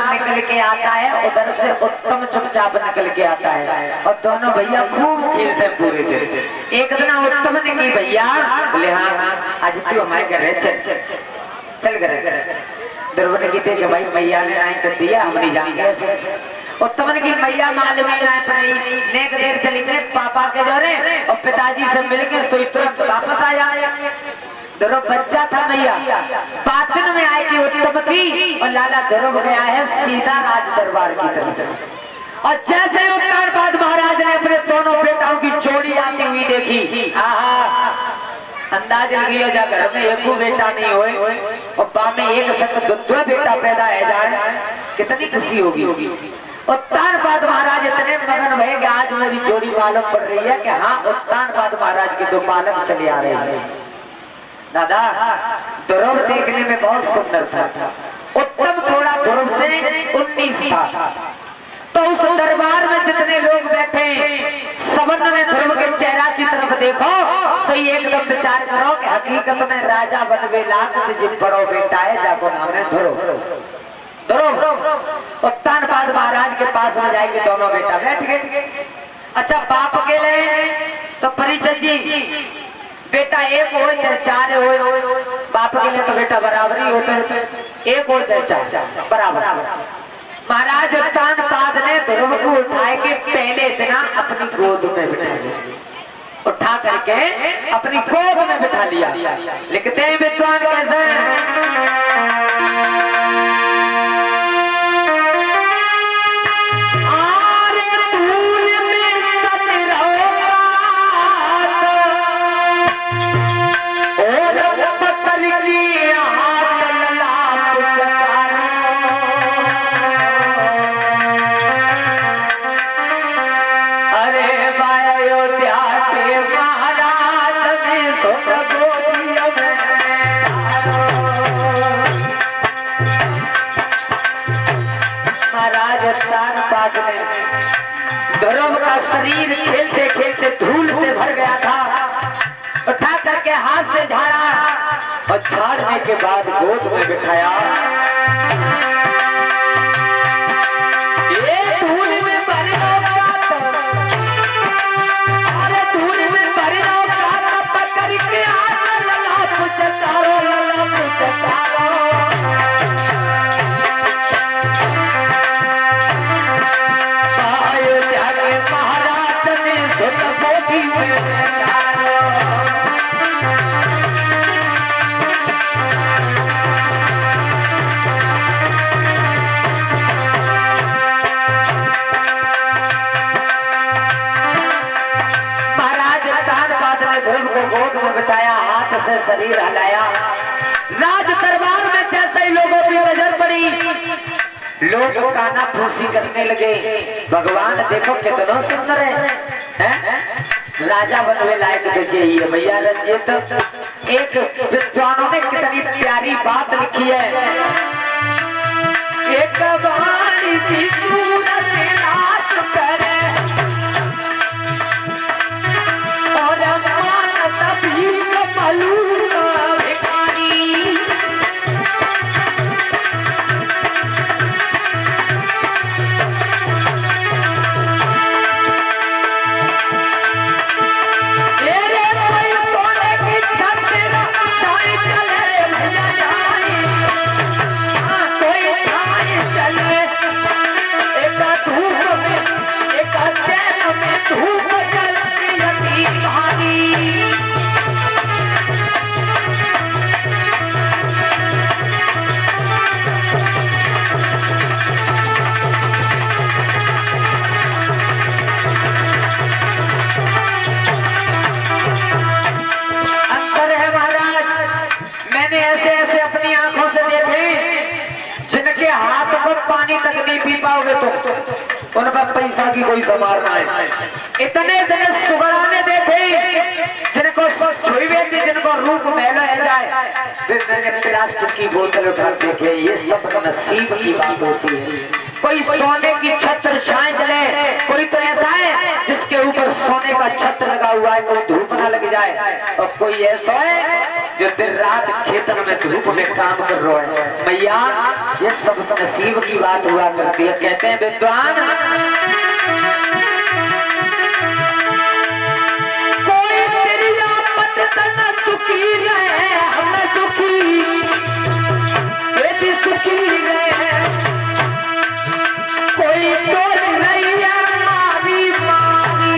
निकल के आता है, उधर से उत्तम चुपचाप निकल के आता है और दोनों भैया खूब खेलते हैं पूरे दिन। एक दिन उत्तम ने की भैया बोले हाँ आज तू हमारे घर चल घर। ध्रुव ने की थे कि भाई मैया ने आए तो दिया हम नहीं जाएंगे। उत्तम ने की मैया माल में आए पर नेक देर चली गए पापा के जोरे और पिताजी से मिलके सोई तुरंत वापस आ जाए। ध्रुव बच्चा था मैया पाटन में आए कि उत्तम की और लाला ध्रुव गया है सीधा राज दरबार की तरफ। और जैसे उत्तरपाद महाराज ने अपने दोनों बेटाओं की जोड़ी आती हुई देखी, आहा अंदाज लगी हो जा घर में एक बेटा नहीं होए और बा में एक संग दूसरा बेटा पैदा है जाए कितनी खुशी होगी। उत्तानपाद महाराज इतने मगन भय कि आज मेरी जोड़ी मालूम पड़ रही है कि हाँ उत्तानपाद महाराज के दो बालक चले आ रहे हैं। दादा ध्रुव देखने में बहुत सुंदर था, उत्तम थोड़ा ध्रुव से 19 था। तो उस दरबार में जितने लोग बैठे सबन में ध्रुव के चेहरा की तरफ देखो सही एकदम विचार करो कि हकीकत में राजा बनवे लाख जिन बड़ो बेटा है जाको नाम है ध्रुव। उत्तानपाद महाराज के पास में जाएंगे दोनों बेटा बैठ गए। अच्छा बाप अकेले तो परिचय जी बेटा एक हो चाहे चार हो, बाप के लिए तो बेटा बराबर ही होते हैं, एक हो चाहे चार बराबर। महाराज उत्तानपाद ने ध्रुव को उठाए के पहले दिन अपनी गोद में बिठा लिया, उठा करके अपनी गोद में बिठा लिया। लिखते हैं विद्वान कैसे ध्रुव का शरीर खेलते खेलते धूल से भर गया था, उठा करके हाथ से झाड़ा और झाड़ने के बाद गोद में बिठाया। ये धूल में भरना अरे धूल में भरना पकड़ के हाथ लगा पुचकारो शरीर हलाया। राज दरबार में जैसे ही लोगों की नजर पड़ी लोग काना फूसी करने लगे, भगवान देखो कितना सुंदर है? राजा बनवे लायक देखिए ये भैया रंजीत। एक विद्वानों ने कितनी प्यारी बात लिखी है, एक बारी थी सूरत रात करे और तभी उन पर पैसा की कोई समार ना है। इतने दिन सुगराने देखे जिनको छुईवे थी, जिनको रूप महलो है जाए, फिर मैंने प्लास्टिक की बोतल उठा देखे। ये सब नसीब की बात होती है। कोई सोने की छत्र छाए जले, कोई तो ऐसा है जिसके ऊपर सोने का छत्र लगा हुआ है, कोई धूप न लग जाए, और कोई ऐसा है जो दिन रात खेतन में मृत रूप में काम कर रहा है। मैया ये सब नसीब की बात हुआ करती है। कहते हैं विद्वान कोई तेरी आफत न सुखी रहे, हम सुखी बेटी सुखी रहे, कोई तोड़ नहीं मारी मारी।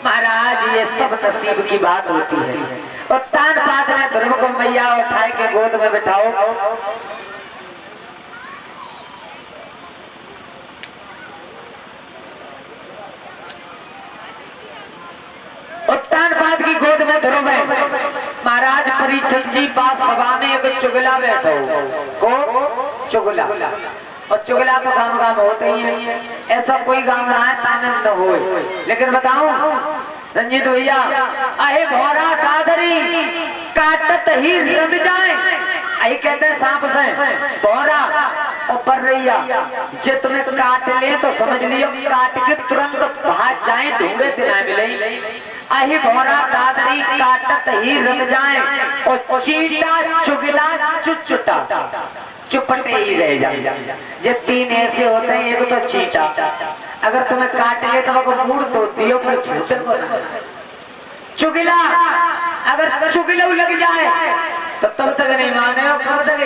महाराज ये सब नसीब की बात होती है। और तान पात में ध्रुव को मैया उठाए के गोद में बिठाओ। उत्तान पात की गोद में ध्रुव है। महाराज परीक्षित जी पास सभा में एक चुगला बैठो को चुगला, और चुगला तो काम काम होते ही है। ऐसा कोई काम रहा है तामिल न हो। लेकिन बताऊं रंजीत भैया, अहे भौरा दादरी काटत ही रंग जाए, यही कहते हैं सांप से भौरा और बर्रैया जे तुम्हें काट ले तो समझ लियो काट के तुरंत भाग जाए, ढूंढे तिना मिले। अही भौरा दादरी काटत ही रंग जाए, और चीटा चुगला चुचुटा चुपटे ही रह जाए। ये तीन ऐसे होते हैं। एक तो चीटा, अगर तुम्हें काट ले तो वो मूड तो दियो पर झूठे को ना। चुगला, अगर चुगला लग जाए तो तब तक नहीं माने हो, कब तक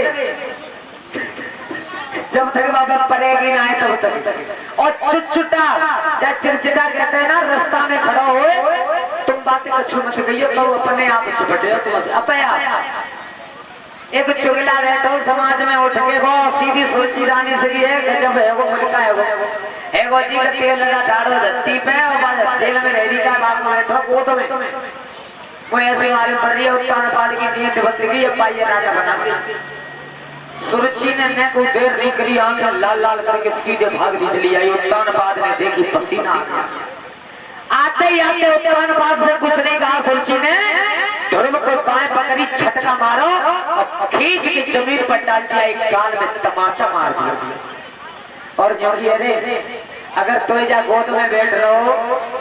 जब तक बाबा पड़ेगी ना तब तक। और चुचुटा या चिरचिटा कहते हैं ना, रास्ता में खड़ा हो तुम बातें कछु मत कहियो तो अपने आप चुपटे तुम अपने आप। एक चुगला बैठो समाज में उठ के गो सीधी सोची रानी से है गजब है वो मुल्का है वो एगो जी का तेल लगा दाड़ो धरती पे और बाद जेल में रह दी का बात में बैठो वो तो में वो ऐसे मालूम पड़ रही है। उत्तान पाद की नियत बदली अब पाइए राजा बना दिया। सुरुचि ने को देर नहीं करी, आंखें लाल लाल करके सीधे भाग दी चली आई। उत्तान पाद ने देखी पसीना आते ही आते उत्तान पाद से कुछ नहीं कहा। सुरुचि ने ध्रुव को बाएं पकड़ी, छटका मारो और खींच के जमीन पर डाल दिया, एक गाल में तमाचा मार दिया। और जो अरे अगर तो जा गोद में बैठ रहो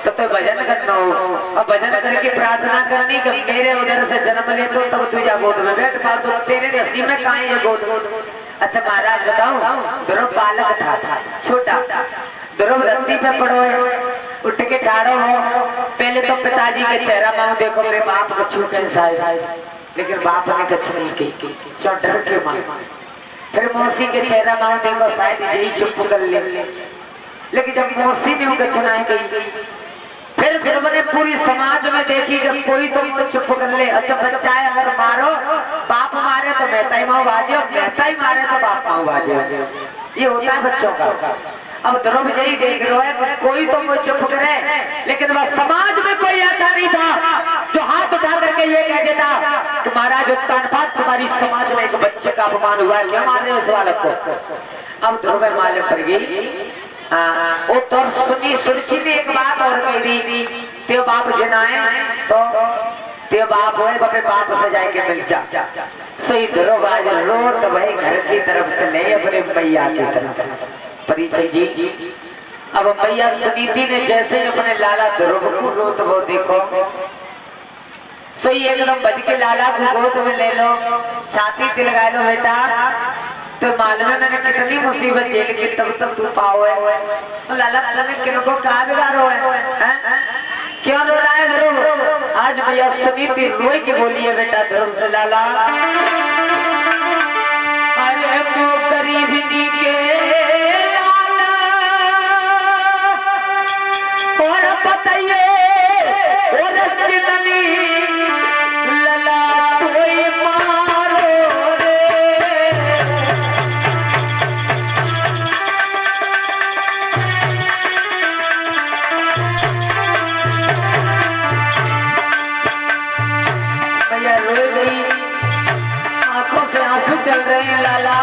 तो भजन करना हो, और भजन करके प्रार्थना करनी कि मेरे उधर से जन्म ले तो तब तुझा गोद में बैठ पा, तो तेरे नसीब में कहाँ है गोद। अच्छा महाराज बताऊं, ध्रुव बालक था छोटा, ध्रुव धरती पे पड़ो है, उठ के ठाड़ो हो। पहले तो पिताजी के चेहरा मां देखो, मेरे बाप को छूटे शायद, लेकिन बाप ने कुछ नहीं की, डर के मां। फिर मौसी के चेहरा मां देखो, शायद यही चुप कर ले, लेकिन जब मौसी ने उनका चुनाई गई, फिर ध्रुव ने पूरी समाज में देखी कि कोई तो चुप कर ले। अच्छा बच्चा है, अगर मारो बाप मारे तो मेहता ही माँ बाजियो, मेहता ही मारे तो बाप माँ बाजियो, ये होता है बच्चों का। अब ध्रुव यही देख रहा है कोई तो कोई चुप करे, लेकिन वह समाज में कोई ऐसा नहीं था जो हाथ उठा करके ये कह देता कि महाराज उत्तान पाद तुम्हारी समाज में एक बच्चे का अपमान हुआ है, क्या मारने उस बालक को। अब ध्रुव मालूम पड़ गई। तो सुनी सुरुचि ने एक बात और कह दी, ते बाप जनाए तो ते बाप होए बपे बाप से जाके मिल जा। सही ध्रुव आज रोत वही घर की तरफ चले अपने मैया की तरफ। परिचय जी अब मैया सुनीति ने जैसे अपने लाला ध्रुव को रोत वो देखो, सही एकदम बज के लाला को गोद में ले लो, छाती पे लगा लो बेटा, तो मालूम है मैंने कितनी मुसीबत झेल के तब तक तू पाओ है। तो लाला ने किनको कहा बिगाड़ो है, क्यों रो रहा है ध्रुव। आज भैया सुनीति रोई की बोली है बेटा ध्रुव से, लाला अरे तू गरीबी के और बताइए और कितनी लला कोई मारो रे। भैया रो गई, आंखों से आंसू चल रहे हैं लाला।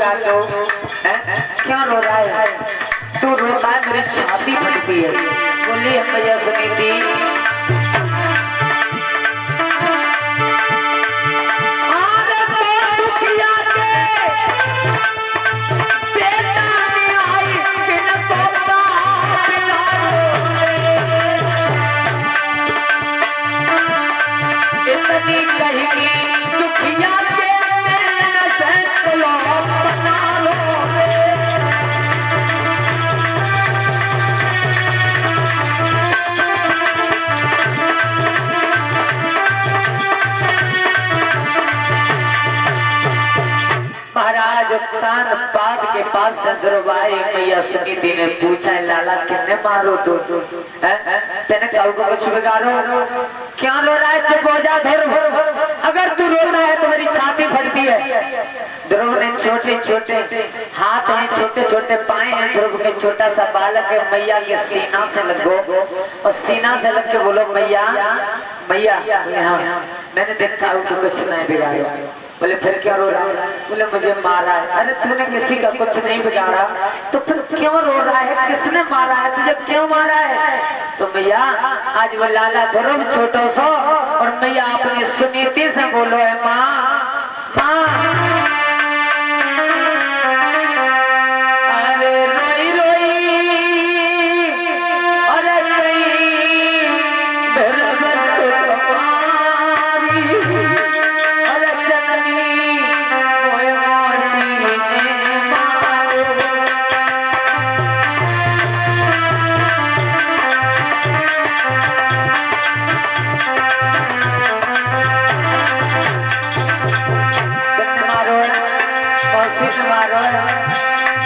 लगा तो क्यों रो रहा है? तू रोता है मेरी छाती फटती है। बोली मैया सुनीति पाद के पास चंद्रबाई मैया सुनीति ने पूछा लाला किन्ने मारो तो तेने कल को कुछ बिगाड़ो क्यों रो रहा है? चुप हो जा ध्रुव, अगर तू रोता है तो मेरी छाती फटती है। ध्रुव ने छोटे छोटे हाथ हैं, छोटे छोटे पाए हैं, ध्रुव के छोटा सा बालक है। मैया के सीना से लगो और सीना से लग के बोलो मैया मैया मैंने देखा तो कुछ नहीं बिगाड़ा। बोले फिर क्या रो रहा है? बोले मुझे मारा है। अरे तूने किसी का कुछ नहीं बिगाड़ा तो फिर क्यों रो रहा है? किसने मारा है तुझे? क्यों मारा है? तो मैया आज वो लाला ध्रुव छोटो सो और मैया अपनी सुनीति से बोलो है माँ माँ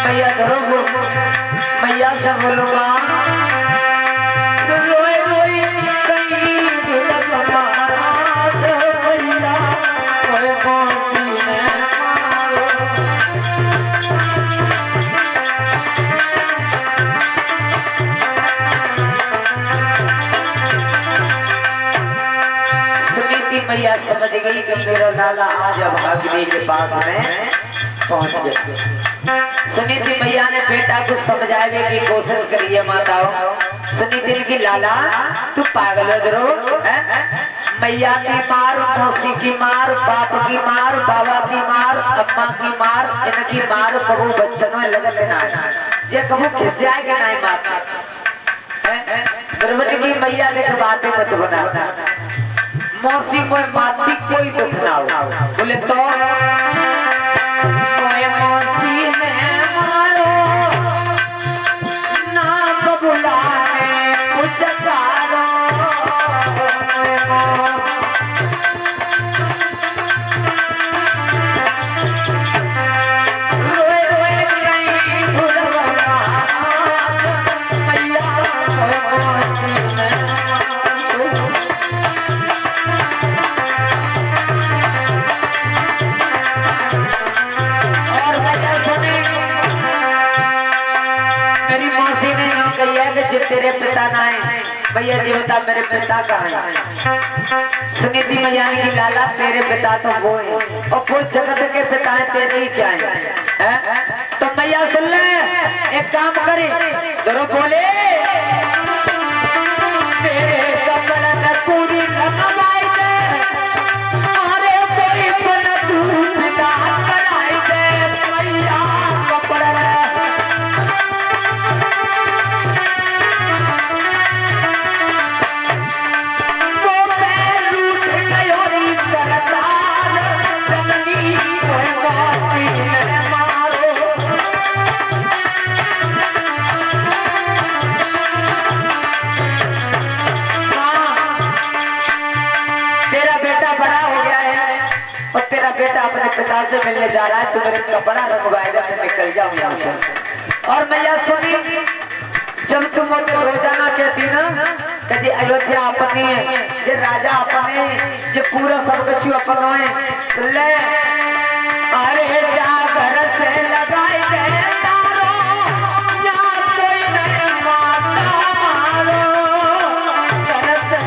मैया धरो मैया से बोलो रोए रोई सुनीति मैया समझ गई कि मेरा लाला आज अब अग्नि के पास में पहुंच गया। सुनीति मैया ने बेटा को समझाने की कोशिश करी है। माताओं सुनीति की लाला तू पागल है ध्रुव, मैया की मार, मौसी की मार, बाप की मार, बाबा की मार, अम्मा की मार, इनकी मार कबू बच्चों में लगत ना ये कबू खिस जाएगा नहीं माता द्रौपदी की मैया ने बातें मत बना। मौसी को माती कोई दुख ना हो। बोले तो मौसी में मारो ना बबुलाने पुचकारो रोए रोए नहीं भुलवा मैया मौसी में तेरे पिता ना है। भैया जी बता मेरे पिता कहाँ है? सुनीति मैया की लाला तेरे पिता तो वो है और वो जगत के पिता है, तेरे ही क्या है? तो मैया सुन ले, एक काम करे जरूर बोले तेरे कपड़ा न पूरी नवाई दे अरे कोई बना तू पिता कराई दे मैया कपड़ा अपने पिता से मिलने जा रहा है तो मेरे कपड़ा रंगवाएगा मैं निकल जाऊँ यहाँ से। और मैया सुनी जब तुम रोजाना कहती ना कि अयोध्या अपनी है, ये राजा अपने, ये पूरा सब कुछ अपना है ले अरे जा घर से लगाई दे तारो यार कोई नहीं माता मारो घर से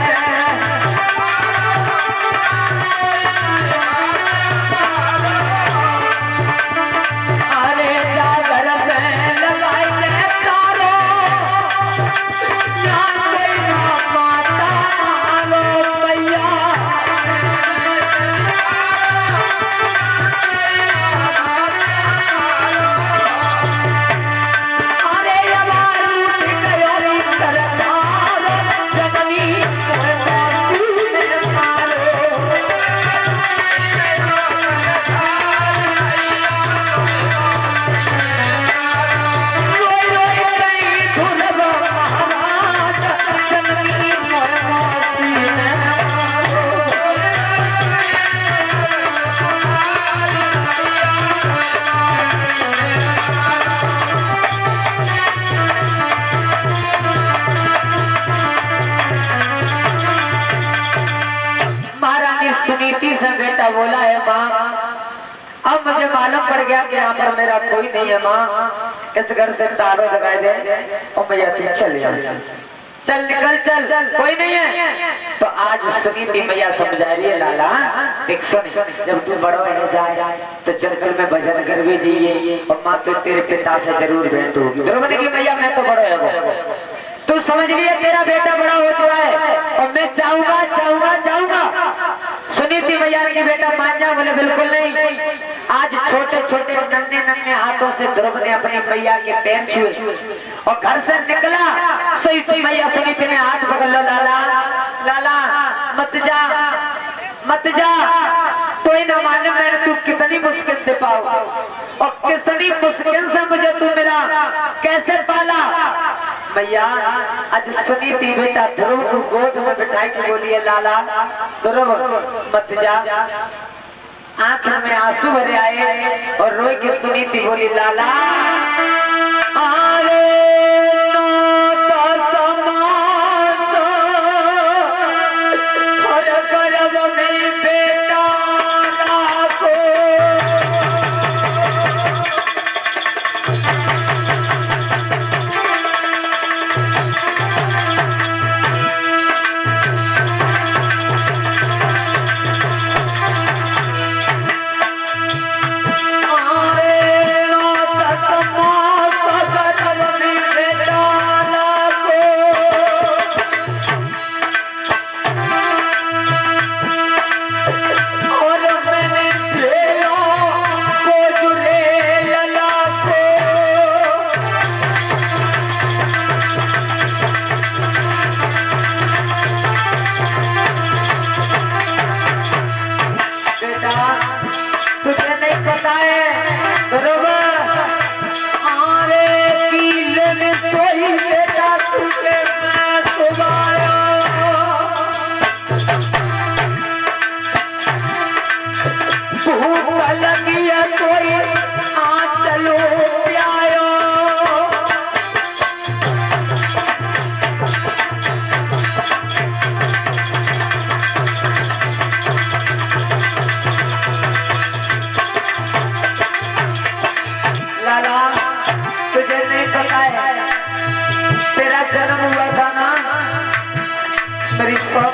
मुझे मालूम पड़ गया कि यहाँ पर मेरा कोई नहीं है माँ, इस घर से तारों लगाए दे और मैया तू चल चल निकल चल, कोई नहीं है। तो आज सुनीति मैया समझा रही है लाला देख सुन, जब तू बड़ा हो जाए तो चल में भजन कर भी दिए और माँ तो तेरे पिता से जरूर भेंट होगी। द्रौपदी की मैया मैं तो बड़ा है, तू समझ लिया तेरा बेटा बड़ा हो चुका है और मैं चाहूंगा चाहूंगा चाहूंगा। सुनीति मैया की बेटा मान जा, बोले बिल्कुल नहीं। आज छोटे छोटे नन्हे नन्हे हाथों से द्रौपदी अपनी मैया के पैर छुए और घर से निकला। सही मैया सुनीति ने हाथ पकड़ लो, लाला लाला मत जा मत जा, तो ही ना मालूम मैंने तू कितनी मुश्किल से पाओ और कितनी मुश्किल से मुझे तू मिला, कैसे पाला। भैया आज सुनीति बेटा ध्रुव को गोद में बिठाई के बोलिए लाला ध्रुव मत जा। आंख में आंसू भरे आए और रोई के सुनीति बोली लाला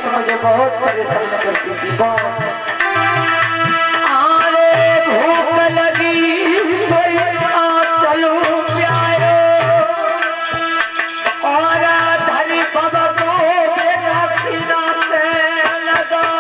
मुझे बहुत परेशान करती थी। भूख लगी चलो प्यारो और धरी बाबा को बेटा सीना से लगाओ।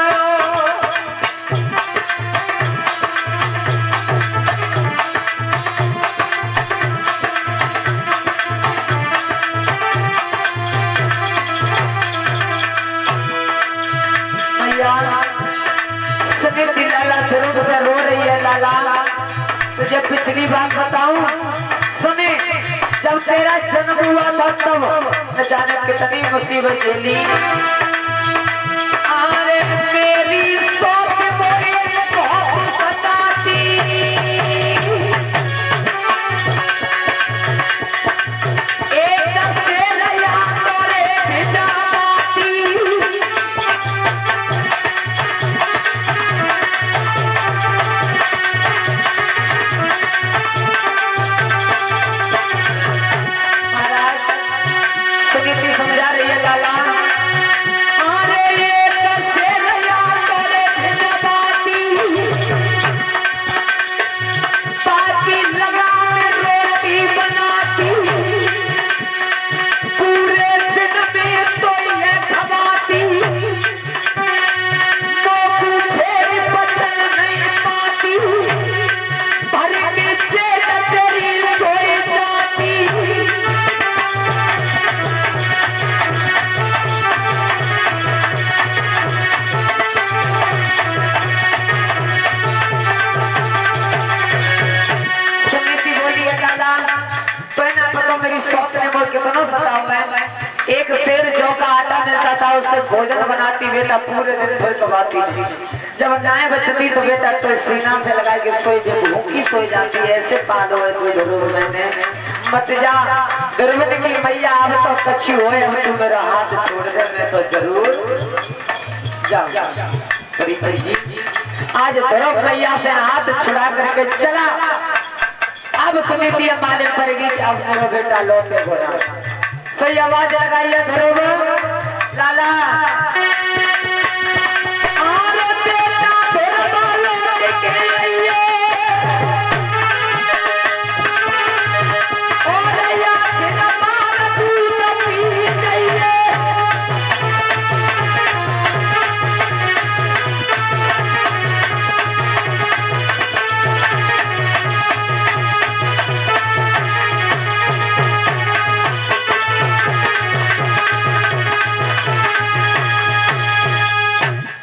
लाला ध्रुव से रो रही है। लाला तुझे पिछली बात बताऊं, सुने जब तेरा जन्म हुआ था तब न जाने कितनी मुसीबत झेली। अरे मेरी सोच मुझे बहुत सताती, एक से नया तोरे भिजा समझा रही है लाला। अरे ये कैसे नया तोरे भिजा बाती लगा रोटी बनाती, पूरे दिन में तो ये खवाती, मोकू फेर बचन नहीं पाती, भर के जेल तेरी सोई जाती। मेरी शौक ने बोल के बनो बताओ, मैं एक शेर जौ का आटा मिलता था उससे भोजन बनाती, बेटा पूरे दिन सोई कमाती थी। जब गाय बचती तो बेटा तो सीना से लगा के सोई, जब भूखी सोई जाती है। ऐसे पालो है कोई जरूर मैंने मत जा। द्रौपदी की मैया अब तो कच्ची हो, अब तू मेरा हाथ छोड़ दे, मैं तो जरूर जाऊँ। जी आज ध्रुव भैया से हाथ छुड़ा करके चला। अब समिति मालूम पड़ेगी कि अब मेरा बेटा लौटे बोला। सही आवाज लगाइए ध्रुव लाला।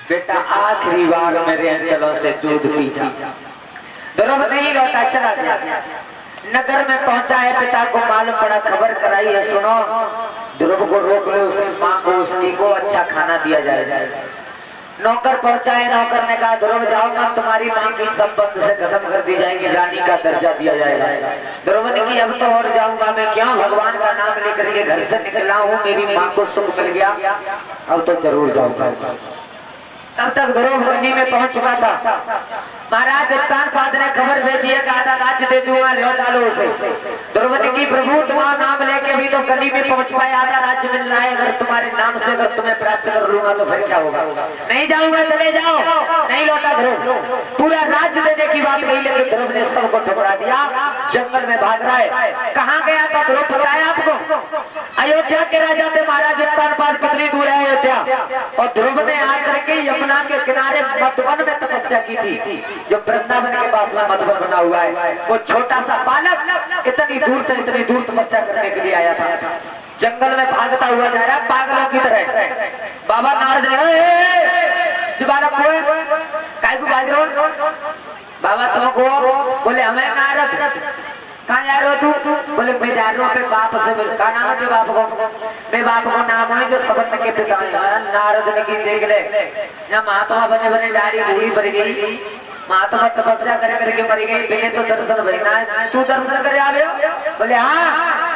बेटा आखिरी बार मेरे अंचलों से दूध पीता। ध्रुव नहीं लौटा, चला गया। नगर में पहुंचा है, पिता को मालूम पड़ा, खबर कराई है, सुनो ध्रुव को रोक लो, उसकी माँ को उसकी को अच्छा खाना दिया जाए। नौकर पहुंचा है, नौकर ने कहा ध्रुव जाओ मत, तुम्हारी माँ की सब बंद से खत्म कर दी जाएगी, रानी का दर्जा दिया जाएगा। ध्रुव ने की अब तो और जाऊंगा मैं, क्यों भगवान का नाम लेकर के घर से निकला हूँ, मेरी माँ को सुख मिल गया, अब तो जरूर जाऊंगा। तब तक ध्रुव गंजी में पहुंच चुका था। महाराज उत्तानपाद ने खबर भेजी है कि आधा राज्य दे दूंगा, लो डालो उसे। ध्रुव ने की प्रभु तुम्हारा नाम लेके भी तो गली में पहुंच पाए, आधा राज्य मिल रहा है, अगर तुम्हारे नाम से अगर तुम्हें प्राप्त कर लूंगा तो फिर क्या होगा। नहीं जाऊंगा, चले जाओ। नहीं लौटा ध्रुव, पूरा राज्य देने की बात कही, लेकिन ध्रुव ने सबको ठुकरा दिया, जंगल में भाग रहा है। कहाँ गया था ध्रुव पता है आपको? अयोध्या के राजा थे महाराज उत्तानपाद। कितनी दूर है अयोध्या? और ध्रुव ने आकर के यमुना के किनारे मधुबन में तपस्या की थी, जो वृंदावन के पास में मधुबन बना हुआ है। वो छोटा सा बालक इतनी दूर से इतनी दूर तपस्या करने के लिए आया था, जंगल में भागता हुआ जा रहा है पागलों की तरह। बाबा नारद ने बालक को काय को बाज रहो बाबा तुमको? बोले हमें नारद। कहाँ जा रहे हो तू? बोले मैं जा रहा हूँ बाप से। कहा नाम है बाप को? मैं बाप को नाम है जो सबक के पिता। नारद ने की देख ले, जब महात्मा बने बने दाढ़ी बूढ़ी भर गई, महात्मा तपस्या करे करके मर गई, बेटे तो दर्शन भरना है, तू दर्शन करे आ रहे हो? बोले हाँ।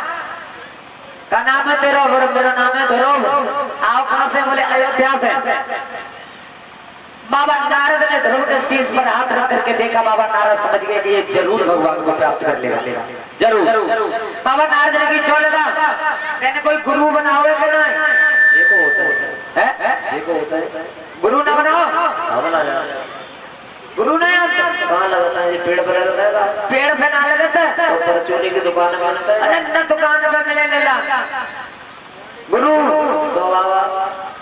का नाम है तेरा? मेरा नाम है ध्रुव। आओ कहाँ से? बोले अयोध्या से। बाबा नारद ने ध्रुव के शीश पर हाथ रख करके देखा। बाबा नारद समझ गए कि ये जरूर भगवान को प्राप्त कर लेगा, जरूर। बाबा नारद ने की छोड़ेगा, मैंने कोई गुरु बनाओ कि नहीं? ये को होता है, ये को होता है। गुरु ना बनाओ, गुरु नहीं कहाँ लगता है? पेड़ पर लगता है। पेड़ पे ना लगता है, ऊपर चोरी की दुकान में मिलता है। अरे न दुकान पे मिलेगा गुरु। तो बाबा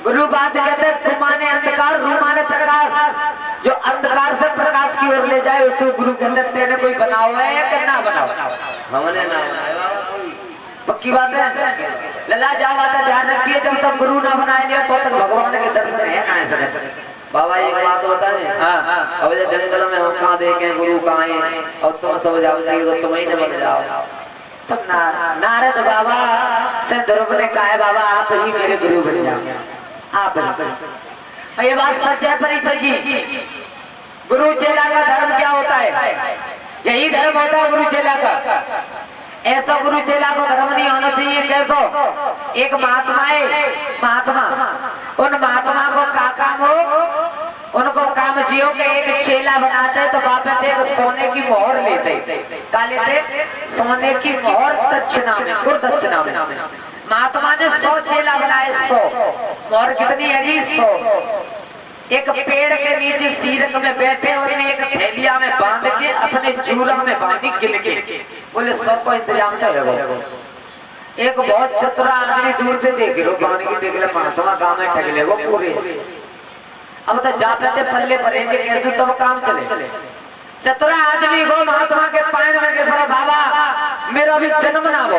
गुरु बात कहते हैं, कुमाने अंधकार रूमाने प्रकाश, जो अंधकार से प्रकाश की ओर ले जाए उसको गुरु कहते हैं। तेने कोई बनाओ है या ना बनाओ? हमने ना बनाया। पक्की बात है, लला जाओ बात ध्यान रखिए, जब तक गुरु ना बनाएंगे तो तक भगवान के दर्शन है ना। बाबा एक बात बताए, अब जंगल में हम कहाँ देखे गुरु कहाँ है, और तुम सब जाओ तो तुम ही न बन जाओ। तब नारद बाबा से ध्रुव ने कहा बाबा आप ही मेरे गुरु बन जाओ, आप। ये बात सच है परिचय जी। गुरु चेला का धर्म क्या होता है? यही धर्म होता है गुरु चेला का। ऐसा गुरु चेला को धर्म नहीं होना चाहिए। कैसो? एक महात्मा है, महात्मा, उन महात्मा को का काम हो, उनको काम जियो के एक चेला बनाते तो बापे थे सोने की मोहर लेते, का लेते? सोने की मोहर दक्षिणा में, गुरदक्षिणा में। महात्मा ने 100 चेला बनाए, 100 मोहर कितनी है जी? 100। एक पेड़ के नीचे सीरक में बैठे और एक थैलिया में बांध के अपने जूरा में बांधी गिल के। बोले 100 को इंतजाम करेगा। एक बहुत चतुरा आदमी दूर से देख लो, पानी की देख ले, महात्मा गाँव में ठग ले वो पूरे। अब तो जाते थे पल्ले पड़ेंगे कैसे तब काम चले। चतुरा आदमी को महात्मा के पैर में गिर पड़ा, बाबा मेरा भी जन्म ना हो।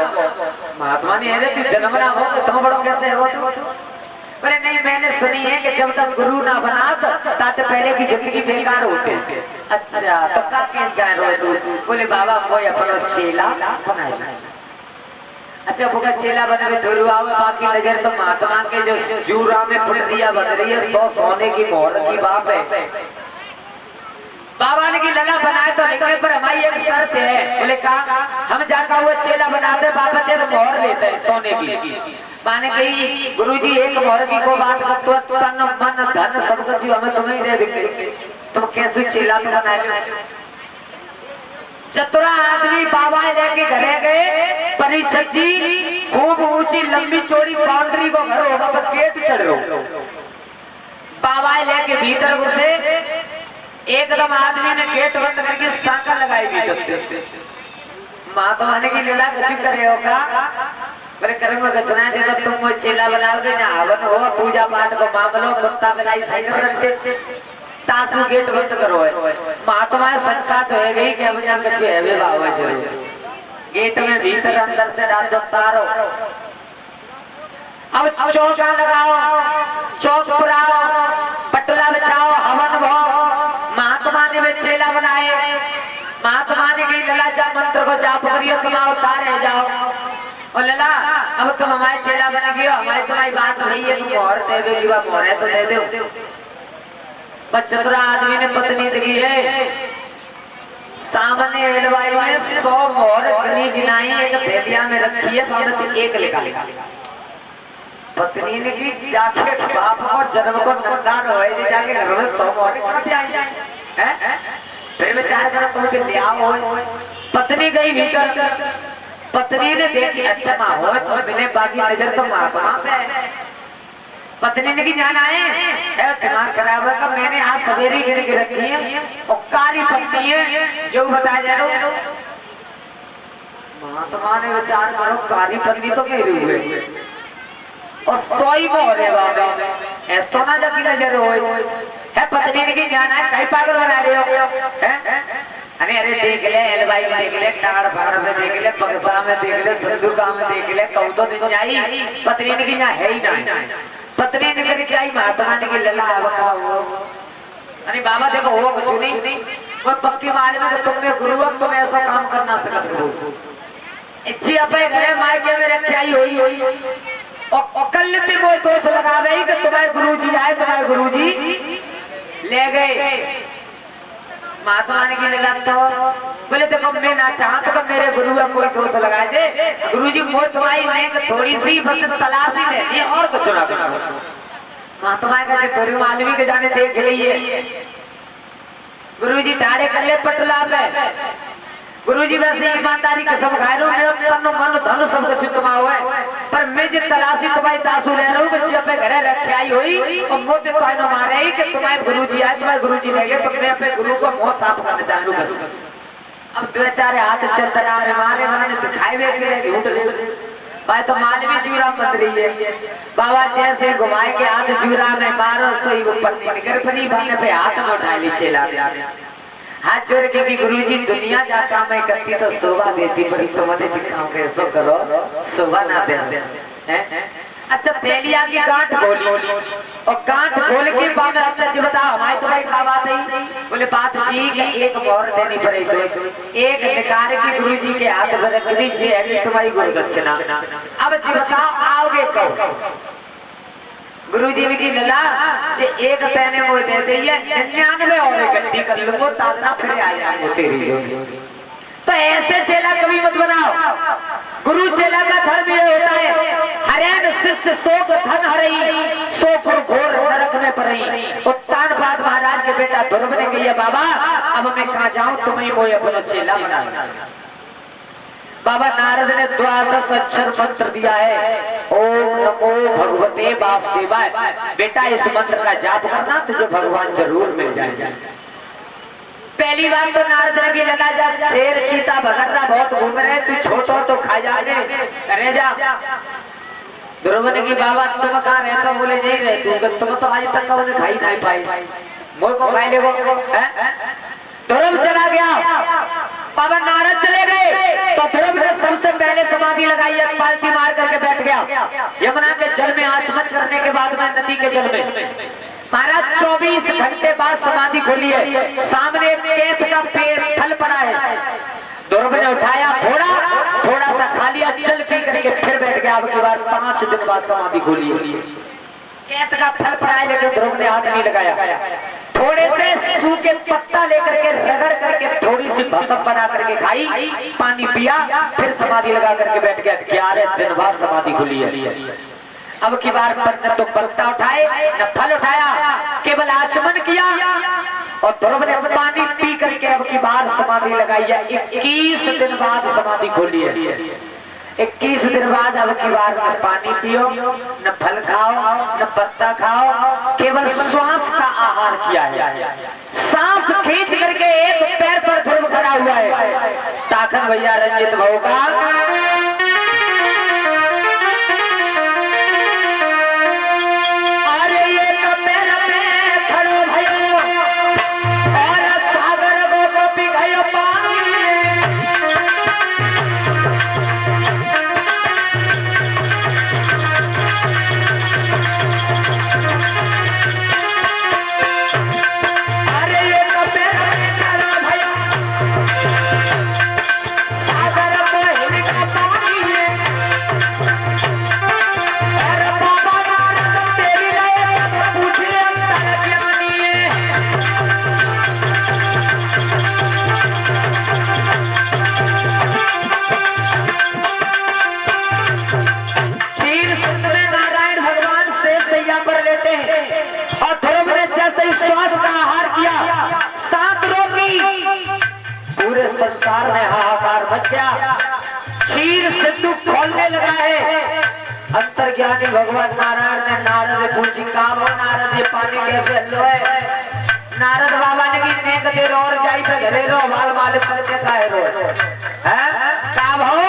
महात्मा ने अरे जन्म ना हो तो तुम बड़ो कैसे हो? अरे नहीं, मैंने सुनी है कि जब तक गुरु ना बना ताते पहले की जिंदगी बेकार होती है। अच्छा तो का इंतजार हो तू? बोले बाबा कोई अपना चेला बनाए। अच्छा भूखा चेला बने धुरु आओ, बाकी नजर तो महात्मा के जो जूरा में पुटरिया बन रही है, 100 सोने की मोहर की बाप है। बाबा ने की लगा बनाए तो निकले, पर हमारी एक शर्त है। बोले कहा? हम जाता हुआ चेला बनाते बाबा से तो मोहर लेते हैं सोने की। माने कही गुरुजी एक मोहर की को बात तन मन धन सब कुछ जी हमें तुम्हें दे देंगे, तुम कैसे चेला तो बनाए। चतुरा आदमी बाबा लेके घरे गए। परीक्षित जी खूब ऊंची लंबी चौड़ी बाउंड्री को घर होगा पर गेट चढ़ रहे। बाबा लेके भीतर घुसे। एकदम आदमी ने गेट बंद करके सांका लगाई भीतर से। महात्मा ने की लीला कुछ करे होगा बोले करेंगे रचना दे तो तुम वो चेला बनाओगे ना हवन हो पूजा पाठ को मामलो कुत्ता बिलाई सही तासु गेट बंद करो है। महात्मा संका तो है गई क्या बजा कुछ है वे बाबा जो गेट में भीतर अंदर से रात तारो। अब चौका लगाओ, चौक पुराओ, पटला बिछाओ, हवन भाव। महात्मा ने वे चेला बनाए। महात्मा ने की लला जा मंत्र को जाप करिए तुम उतारे जाओ। और लला अब तुम हमारे चेला बन गए, हमारी तुम्हारी बात नहीं है, तुम मोहर दे दो जीवा मोहर है तो दे दो। चतुरा आदमी ने पत्नी दी है सामने एलवाई में 100 मोहर गनी गिनाई एक थैलिया में रखी है, सामने से एक निकाल। पत्नी ने की जाके बाप को जन्म को नकार होए जाके घर में 100 मोहर कहां से आई हैं? फिर विचार करो तुमके ब्याह हो। पत्नी गई भीतर। पत्नी ने देखी अच्छा माँ हो तो मैंने बाकी नजर तो महात्मा पे है। पत्नी ने की जाना है दिमाग खराब है का मैंने आज सवेरे गिर के रखी है और कारी पत्नी है जो बताया जा रहा। महात्मा ने विचार करो कारी पत्नी तो मेरी हुई और 100 ही मोहरे बाबा ऐसा ना जब नजर हो है। पत्नी ने की जाना है कहीं पागल बना रहे हो। अरे अरे देख ले एलवाई में देख ले टाड़ भाड़ में देख ले पगपा में देख ले संदूका में देख ले कौ तो नहीं आई। पत्नी ने की है ही ना। पत्नी ने करी क्या महात्मा ने की लला अरे बाबा देखो हो कुछ नहीं वो पक्की मालूम है कि तुमने गुरु तुम ऐसा काम करना सकते हो। इच्छी अपने घरे मायके में रखी आई हुई और कल पे वो दोष लगा गई कि तुम्हारे गुरुजी आए, तुम्हारे गुरुजी ले गए। महात्मा ने की लगा तो बोले देखो मैं ना चाहता तो मेरे गुरु का कोई दोष लगाए दे। गुरुजी मोह तुम्हारी मैं थोड़ी सी बस तलाश ही नहीं और कुछ ना करो। महात्मा का गुरु मालवी के जाने देख लीजिए। गुरुजी ठाड़े कर ले पटला में। गुरुजी वैसे ईमानदारी कसम खाए रो मेरा तन मन धन सब कुछ तुम्हारा है पर मैं जिस तलाशी तुम्हारी दासू ले रहा हूँ कि अपने घरे रखे आई हुई और मोते तो आइनो मारे ही कि तुम्हारे गुरुजी आए, तुम्हारे गुरुजी ले गए तो मैं अपने गुरु को मुंह साफ करना चाहूँ। अब 2-4 हाथ चंदरा में मारे मैंने दिखाई हुए भाई तो मालवी जूरा मंत्री है बाबा जैसे घुमाए के हाथ जूरा में मारो तो ही ऊपर निकल पड़ी भाने पे हाथ में उठा ली चेला हाथ जोड़ के कि गुरुजी दुनिया जाता मैं करती तो शोभा देती पर तुम्हारे दिखाऊं कैसे करो शोभा ना दे हैं। अच्छा तेलिया की गांठ खोली और गांठ खोल के बाद अच्छा जी बताओ हमारी तुम्हारी क्या बात है। बोले बात ठीक है एक मोहर देनी पड़ेगी एक निकाल की गुरुजी के हाथ में रख दीजिए तुम्हारी गुरु दक्षिणा। अब जी बताओ आओगे कब। गुरुजी ने की लला ये एक पहने वो दे दिए 99 और इकट्ठी कर लूंगा ताजा फिर आ जाएंगे तेरी। तो ऐसे चेला कभी मत बनाओ। गुरु चेला का धर्म ये होता है हरेक शिष्य शोक धन हरई शोक घोर नरक में पड़ई। उत्तान बाद महाराज के बेटा ध्रुव ने कही बाबा अब मैं कहाँ जाऊं तुम्हें वो अपना चेला बना। बाबा नारद ने 12 अक्षर मंत्र दिया है ओम नमो भगवते वासुदेवाय। बेटा इस मंत्र का जाप करना तुझे भगवान जरूर मिल जाएगा। पहली बात तो नारद ने की लगा जा शेर चीता भगर्रा बहुत घूम रहे तू छोटो तो खा जाने करे जा। ध्रुव ने की बाबा तुम कहाँ रहता बोले नहीं रहते तुम तो आज तक का खाई नहीं पाई मोह को खाई ले। ध्रुव चला गया बाबा नारद चले गए तो ध्रुव ने सबसे पहले समाधि लगाई पालती मार करके बैठ गया। यमुना के जल में आचमन करने के बाद में नदी के जल में महाराज 24 घंटे बाद समाधि खोली है। सामने केत का पेड़ फल पड़ा है। ध्रुव ने उठाया थोड़ा सा खा लिया जल पी करके फिर बैठ गया। अब की बार 5 दिन बाद समाधि खोली है। केत का फल पड़ा है लेकिन ध्रुव ने हाथ नहीं लगाया। थोड़े से सूखे पत्ता लेकर के रगड़ करके थोड़ी सी भसम बना करके खाई पानी पिया फिर समाधि लगा करके बैठ गया। 11 दिन बाद समाधि खुली है। अब की बार न तो पत्ता उठाए न फल उठाया, केवल आचमन किया और ध्रुव ने पानी पी करके अब की बार समाधि लगाई है। 21 दिन बाद समाधि खोली है। 21 दिन बाद अब की बार न पानी पियो, न फल खाओ, न पत्ता खाओ, केवल श्वास का आहार किया है। सांस खींच करके एक पैर पर ध्रुव खड़ा हुआ है। ताकत भैया रंजित भाऊ का संसार में हाहाकार मच गया। क्षीर सिंधु खोलने लगा है। अंतर्ज्ञानी भगवान नारायण ने नारद पूछी काम हो नारद, ये पानी कैसे लो है? नारद बाबा ने की नेक दे रो और जाई पे घरे रो वाल वाले पर के काहे रो हैं? काम हो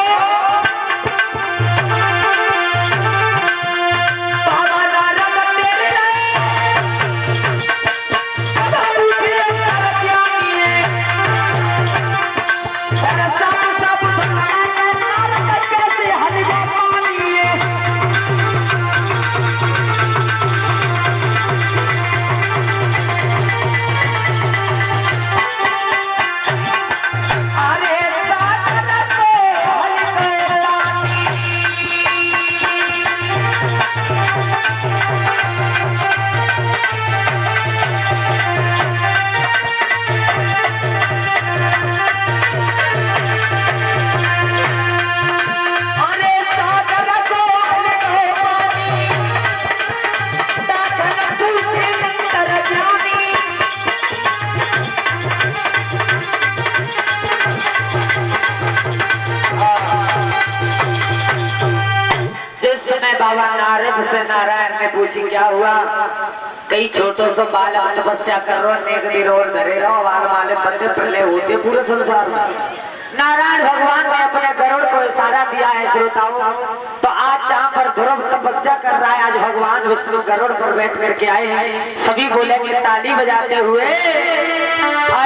बाबा नारद से नारायण ने पूछी क्या हुआ? कई छोटों से बालक तपस्या कर रो, नेक निरोल धरे रहो, वाल वाले पत्ते प्रलय होते पूरे संसार में। नारायण भगवान ने अपने गरुड़ को इशारा दिया है श्रोताओं। तो आज जहाँ पर ध्रुव तपस्या कर रहा है, आज भगवान विष्णु गरुड़ पर बैठ करके आए हैं। सभी बोलेंगे ताली बजाते हुए।